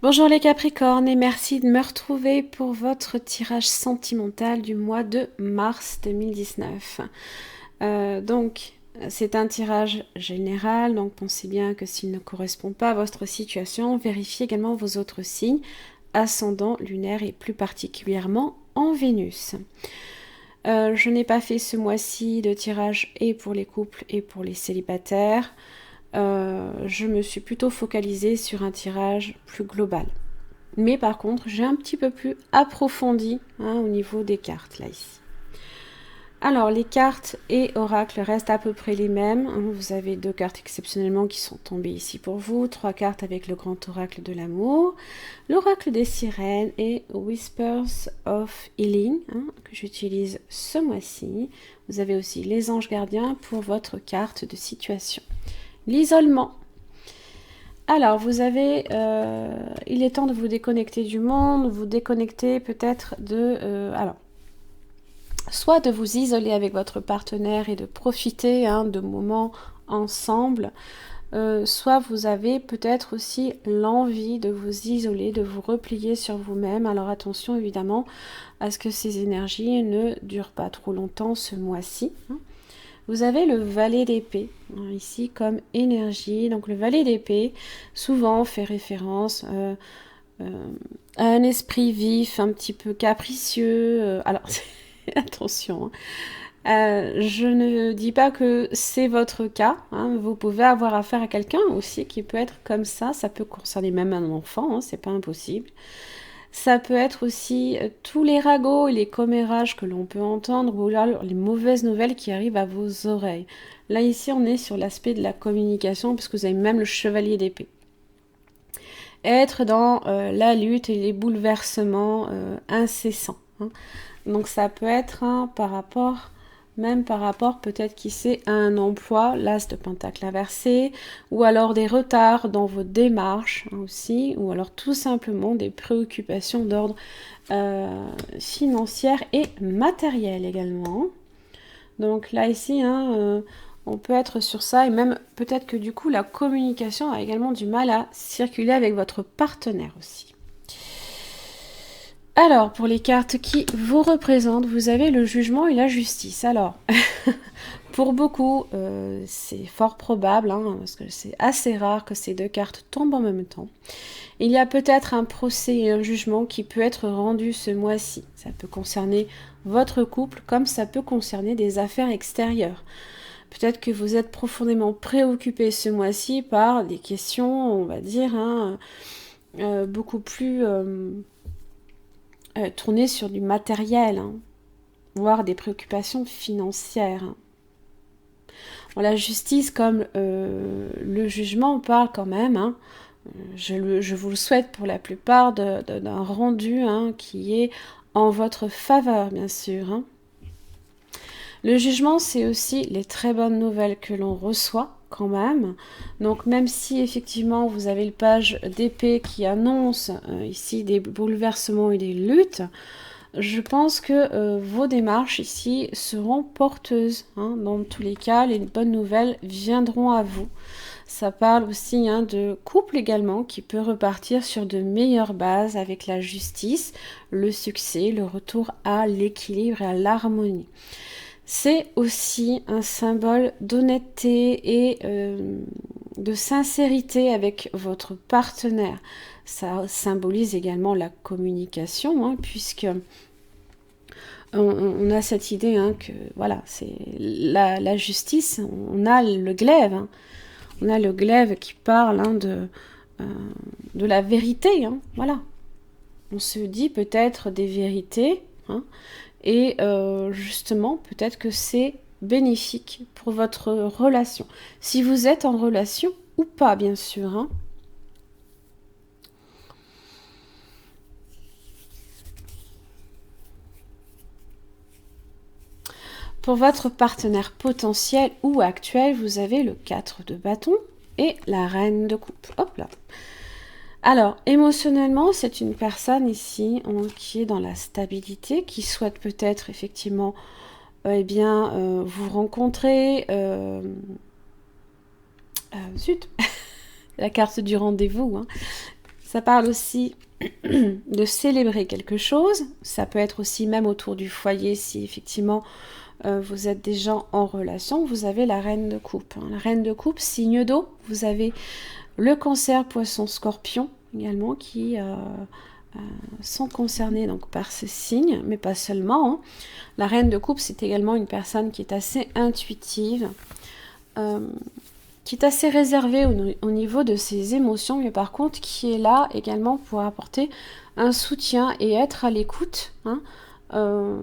Bonjour les Capricornes et merci de me retrouver pour votre tirage sentimental du mois de mars 2019. C'est un tirage général, donc pensez bien que s'il ne correspond pas à votre situation, vérifiez également vos autres signes, ascendant, lunaire et plus particulièrement en Vénus. Je n'ai pas fait ce mois-ci de tirage et pour les couples et pour les célibataires. Je me suis plutôt focalisée sur un tirage plus global. Mais par contre, j'ai un petit peu plus approfondi au niveau des cartes, là, ici. Alors, les cartes et oracles restent à peu près les mêmes. Vous avez 2 cartes exceptionnellement qui sont tombées ici pour vous. 3 cartes avec le grand oracle de l'amour, l'oracle des sirènes et Whispers of Healing, que j'utilise ce mois-ci. Vous avez aussi les anges gardiens pour votre carte de situation. L'isolement. Alors, vous avez... il est temps de vous déconnecter du monde, vous déconnecter peut-être de... soit de vous isoler avec votre partenaire et de profiter de moments ensemble, soit vous avez peut-être aussi l'envie de vous isoler, de vous replier sur vous-même. Alors attention évidemment à ce que ces énergies ne durent pas trop longtemps ce mois-ci. Vous avez le valet d'épée ici comme énergie. Donc le valet d'épée souvent fait référence à un esprit vif, un petit peu capricieux. Alors attention, je ne dis pas que c'est votre cas. Vous pouvez avoir affaire à quelqu'un aussi qui peut être comme ça. Ça peut concerner même un enfant, c'est pas impossible. Ça peut être aussi tous les ragots et les commérages que l'on peut entendre ou là, les mauvaises nouvelles qui arrivent à vos oreilles. Là, ici, on est sur l'aspect de la communication puisque vous avez même le chevalier d'épée. Être dans la lutte et les bouleversements incessants. Donc, ça peut être par rapport peut-être qui sait à un emploi, l'as de pentacle inversé, ou alors des retards dans vos démarches aussi, ou alors tout simplement des préoccupations d'ordre financier et matériel également. Donc là ici, on peut être sur ça, et même peut-être que du coup la communication a également du mal à circuler avec votre partenaire aussi. Alors, pour les cartes qui vous représentent, vous avez le jugement et la justice. Alors, pour beaucoup, c'est fort probable, parce que c'est assez rare que ces 2 cartes tombent en même temps. Il y a peut-être un procès et un jugement qui peut être rendu ce mois-ci. Ça peut concerner votre couple comme ça peut concerner des affaires extérieures. Peut-être que vous êtes profondément préoccupé ce mois-ci par des questions, on va dire, beaucoup plus... tourner sur du matériel, voire des préoccupations financières. Bon, la justice, comme le jugement, on parle quand même, je vous le souhaite pour la plupart, d'un rendu qui est en votre faveur, bien sûr. Le jugement, c'est aussi les très bonnes nouvelles que l'on reçoit, quand même. Donc même si effectivement vous avez le page d'épée qui annonce ici des bouleversements et des luttes, je pense que vos démarches ici seront porteuses. Dans tous les cas, les bonnes nouvelles viendront à vous. Ça parle aussi de couple également qui peut repartir sur de meilleures bases avec la justice, le succès, le retour à l'équilibre et à l'harmonie. C'est aussi un symbole d'honnêteté et de sincérité avec votre partenaire. Ça symbolise également la communication, puisque on a cette idée que voilà, c'est la justice, on a le glaive. On a le glaive qui parle de la vérité. Voilà. On se dit peut-être des vérités, et justement, peut-être que c'est bénéfique pour votre relation. Si vous êtes en relation ou pas, bien sûr. Pour votre partenaire potentiel ou actuel, vous avez le 4 de bâton et la reine de coupe. Hop là. Alors, émotionnellement, c'est une personne ici qui est dans la stabilité, qui souhaite peut-être effectivement vous rencontrer. Zut, la carte du rendez-vous. Ça parle aussi de célébrer quelque chose. Ça peut être aussi même autour du foyer si effectivement vous êtes déjà en relation. Vous avez la reine de coupe. La reine de coupe, signe d'eau. Vous avez le cancer, poisson, scorpion également qui sont concernés donc par ce signe, mais pas seulement. Hein. La reine de coupe, c'est également une personne qui est assez intuitive, qui est assez réservée au niveau de ses émotions, mais par contre qui est là également pour apporter un soutien et être à l'écoute hein,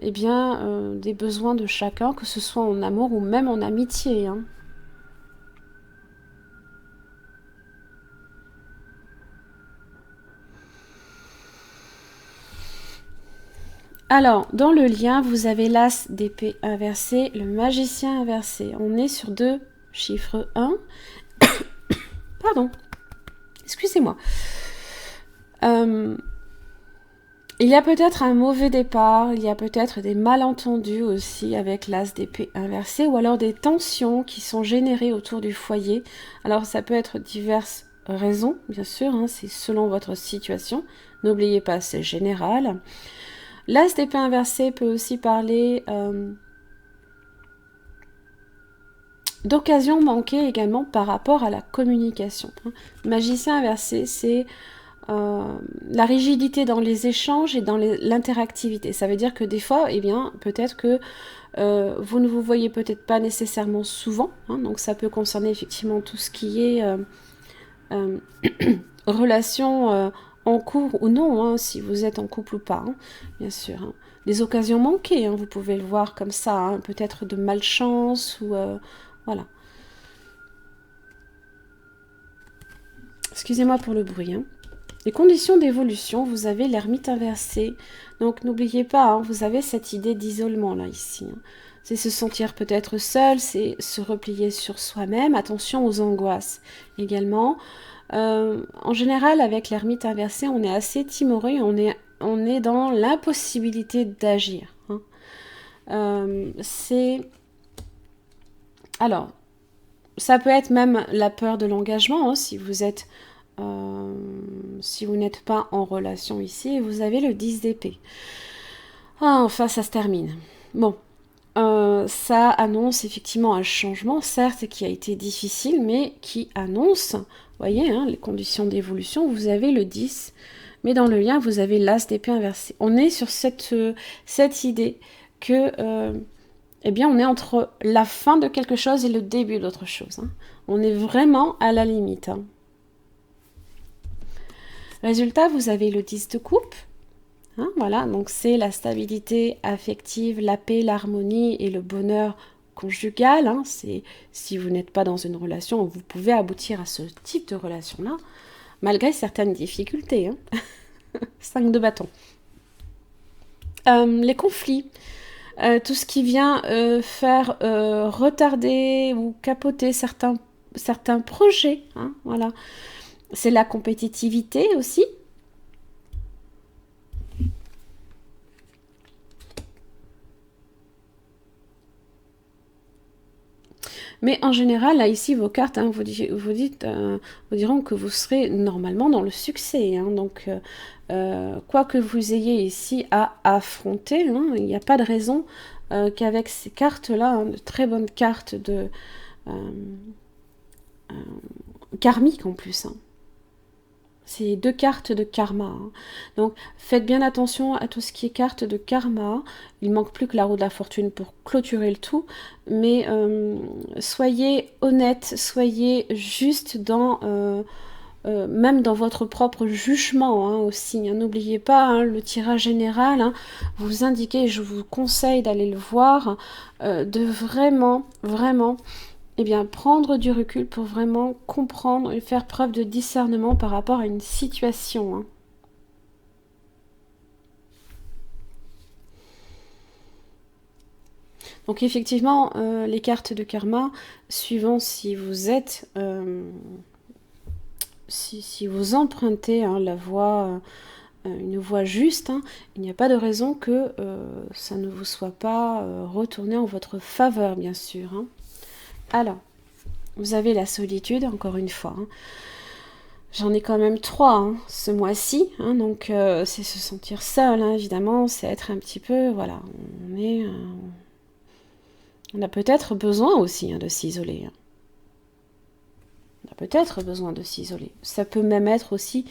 des besoins de chacun, que ce soit en amour ou même en amitié. Hein. Alors, dans le lien, vous avez l'as d'épée inversé, le magicien inversé. On est sur 2 chiffres 1. Pardon. Excusez-moi. Il y a peut-être un mauvais départ, il y a peut-être des malentendus aussi avec l'as d'épée inversé, ou alors des tensions qui sont générées autour du foyer. Alors, ça peut être diverses raisons, bien sûr, hein, c'est selon votre situation. N'oubliez pas, c'est général. L'as d'épée inversé peut aussi parler d'occasions manquées également par rapport à la communication. Magicien inversé, c'est la rigidité dans les échanges et dans l'interactivité. Ça veut dire que des fois, eh bien, peut-être que vous ne vous voyez peut-être pas nécessairement souvent. Hein, donc ça peut concerner effectivement tout ce qui est relation en cours ou non, hein, si vous êtes en couple ou pas, hein, bien sûr. Hein. Des occasions manquées, hein, vous pouvez le voir comme ça, hein, peut-être de malchance ou voilà. Excusez-moi pour le bruit. Hein. Les conditions d'évolution, vous avez l'ermite inversé. Donc n'oubliez pas, hein, vous avez cette idée d'isolement là ici. Hein. C'est se sentir peut-être seul, c'est se replier sur soi-même. Attention aux angoisses également. En général, avec l'ermite inversé, on est assez timoré, on est dans l'impossibilité d'agir. Hein. Alors, ça peut être même la peur de l'engagement, hein, si vous n'êtes pas en relation ici, et vous avez le 10 d'épée. Ah, enfin, ça se termine. Bon, ça annonce effectivement un changement, certes, qui a été difficile, mais qui annonce, vous voyez, hein, les conditions d'évolution, vous avez le 10, mais dans le lien, vous avez l'as d'épée inversé. On est sur cette idée que, eh bien, on est entre la fin de quelque chose et le début d'autre chose. Hein. On est vraiment à la limite. Hein. Résultat, vous avez le 10 de coupe. Hein, voilà, donc c'est la stabilité affective, la paix, l'harmonie et le bonheur conjugal. Hein, c'est si vous n'êtes pas dans une relation, vous pouvez aboutir à ce type de relation-là, malgré certaines difficultés. Hein. 5 de bâton. Les conflits, tout ce qui vient faire retarder ou capoter certains projets. Hein, voilà. C'est la compétitivité aussi. Mais en général, là, ici, vos cartes hein, vous diront que vous serez normalement dans le succès. Hein, donc, quoi que vous ayez ici à affronter, hein, il n'y a pas de raison qu'avec ces cartes-là, hein, de très bonnes cartes de karmiques en plus. Hein. C'est 2 cartes de karma. Hein. Donc, faites bien attention à tout ce qui est carte de karma. Il manque plus que la roue de la fortune pour clôturer le tout. Mais soyez honnête, soyez juste même dans votre propre jugement hein, aussi. Hein. N'oubliez pas, hein, le tirage général, hein, vous indiquez, je vous conseille d'aller le voir, de vraiment, vraiment... Eh bien, prendre du recul pour vraiment comprendre et faire preuve de discernement par rapport à une situation. Hein. Donc effectivement, les cartes de karma, suivant si vous êtes... si vous empruntez hein, une voie juste, hein, il n'y a pas de raison que ça ne vous soit pas retourné en votre faveur, bien sûr. Hein. Alors, vous avez la solitude, encore une fois. Hein. J'en ai quand même 3 hein, ce mois-ci, hein, donc c'est se sentir seul, hein, évidemment, c'est être un petit peu, voilà, on a peut-être besoin aussi hein, de s'isoler. Hein. On a peut-être besoin de s'isoler. Ça peut même être aussi,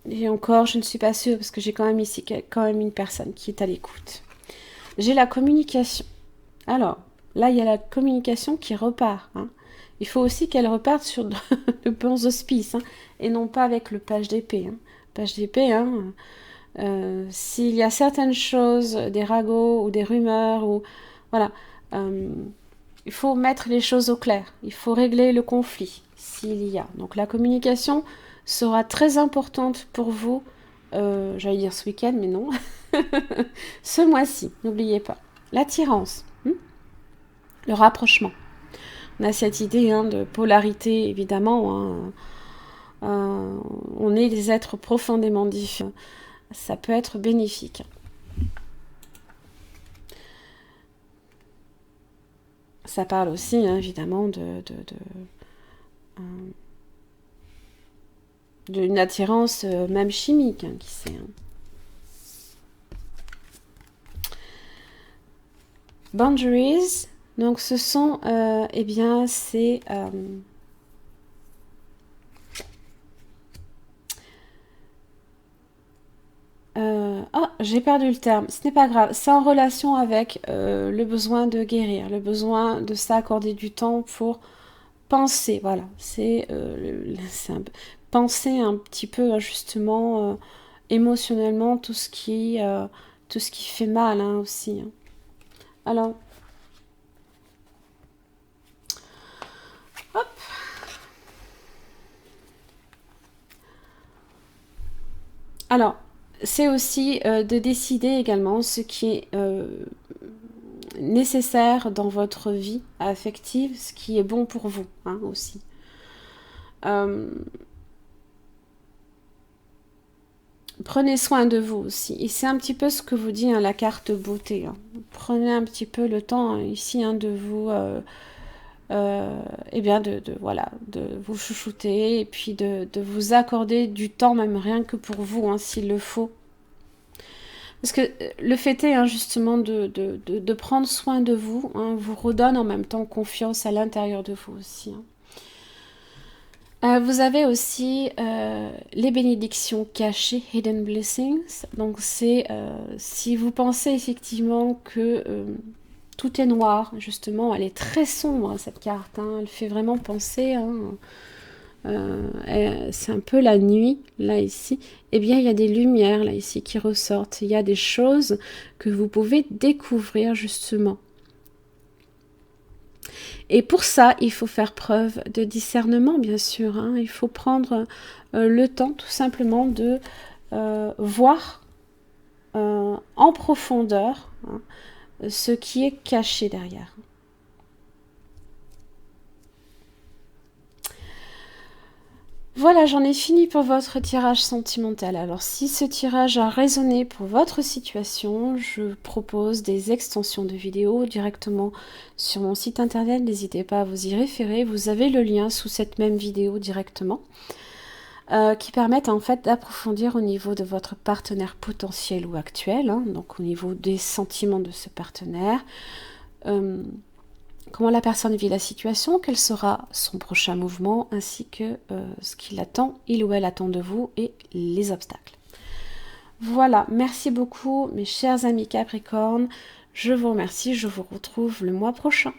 et encore, je ne suis pas sûre, parce que j'ai quand même ici quand même une personne qui est à l'écoute. J'ai la communication. Alors, là, il y a la communication qui repart, hein. Il faut aussi qu'elle reparte sur de bons auspices, hein, et non pas avec le page d'épée. Hein. Page d'épée, hein, s'il y a certaines choses, des ragots ou des rumeurs, ou voilà, il faut mettre les choses au clair. Il faut régler le conflit s'il y a. Donc la communication sera très importante pour vous. J'allais dire ce week-end, mais non. Ce mois-ci, n'oubliez pas. L'attirance, le rapprochement. On a cette idée hein, de polarité, évidemment. Hein. On est des êtres profondément différents. Ça peut être bénéfique. Ça parle aussi, hein, évidemment, d'une attirance même chimique, hein, qui sait. Hein. Boundaries, donc ce sont, eh bien, c'est... Ah, j'ai perdu le terme. Ce n'est pas grave. C'est en relation avec le besoin de guérir, le besoin de s'accorder du temps pour penser. Voilà, c'est penser un petit peu justement émotionnellement tout ce qui fait mal hein, aussi. Hein. Alors, hop. Alors, c'est aussi de décider également ce qui est nécessaire dans votre vie affective, ce qui est bon pour vous hein, aussi. Prenez soin de vous aussi. Et c'est un petit peu ce que vous dit hein, la carte beauté. Hein. Prenez un petit peu le temps hein, ici hein, de vous... eh bien voilà, de vous chouchouter et puis de vous accorder du temps, même rien que pour vous, hein, s'il le faut. Parce que le fait est hein, justement de prendre soin de vous, hein, vous redonne en même temps confiance à l'intérieur de vous aussi. Hein. Vous avez aussi les bénédictions cachées, hidden blessings. Donc c'est si vous pensez effectivement que tout est noir, justement, elle est très sombre cette carte. Hein, elle fait vraiment penser. Hein, c'est un peu la nuit là ici. Eh bien, il y a des lumières là ici qui ressortent. Il y a des choses que vous pouvez découvrir justement. Et pour ça, il faut faire preuve de discernement, bien sûr. Hein. Il faut prendre le temps, tout simplement, de voir en profondeur hein, ce qui est caché derrière. Voilà, j'en ai fini pour votre tirage sentimental. Alors, si ce tirage a résonné pour votre situation, je propose des extensions de vidéos directement sur mon site internet. N'hésitez pas à vous y référer. Vous avez le lien sous cette même vidéo directement, qui permettent en fait d'approfondir au niveau de votre partenaire potentiel ou actuel, hein, donc au niveau des sentiments de ce partenaire. Comment la personne vit la situation, quel sera son prochain mouvement, ainsi que ce qu'il attend, il ou elle attend de vous et les obstacles. Voilà, merci beaucoup mes chers amis Capricorne, je vous remercie, je vous retrouve le mois prochain.